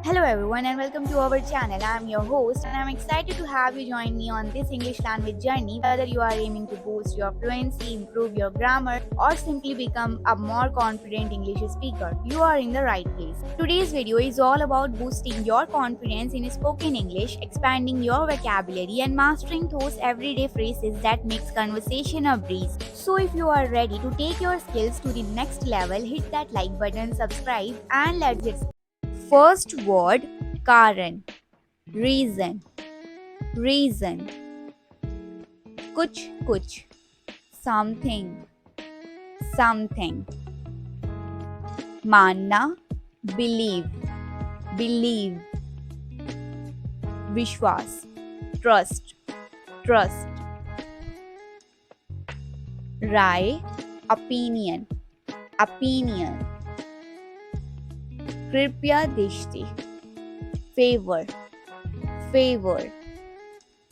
Hello everyone and welcome to our channel. I am your host and I am excited to have you join me on this English language journey. Whether you are aiming to boost your fluency, improve your grammar or simply become a more confident English speaker, you are in the right place. Today's video is all about boosting your confidence in spoken English, expanding your vocabulary and mastering those everyday phrases that makes conversation a breeze. So if you are ready to take your skills to the next level, hit that like button, subscribe and let's get started. First word कारण reason reason कुछ कुछ something something मानना believe believe विश्वास trust trust राय opinion opinion कृपया दृष्टि favour favour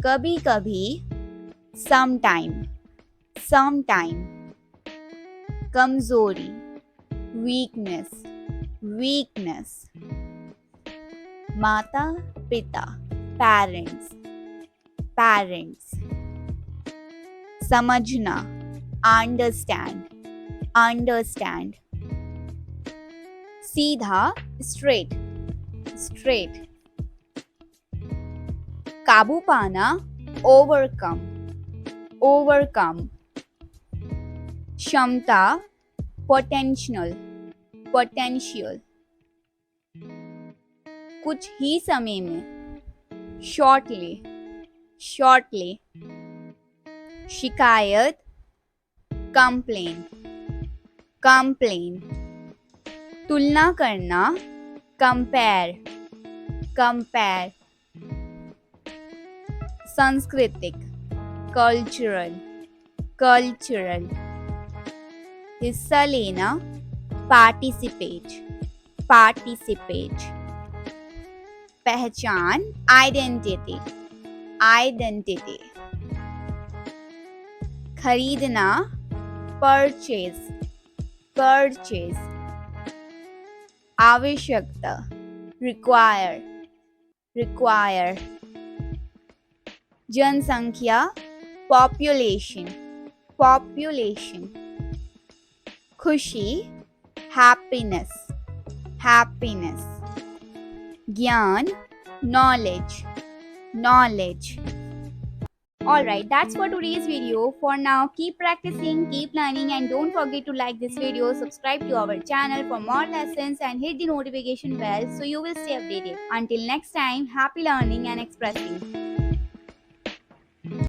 कभी कभी sometime sometime कमजोरी weakness weakness माता पिता parents parents समझना understand understand सीधा straight straight काबू पाना overcome overcome क्षमता potential potential कुछ ही समय में shortly shortly शिकायत complain complain तुलना करना compare compare सांस्कृतिक cultural cultural हिस्सा लेना participate participate पहचान identity identity खरीदना purchase purchase आवश्यकता require require जनसंख्या population population खुशी happiness happiness ज्ञान knowledge knowledge. Alright, that's for today's video. For now, keep practicing, keep learning and don't forget to like this video, subscribe to our channel for more lessons and hit the notification bell so you will stay updated. Until next time, happy learning and expressing.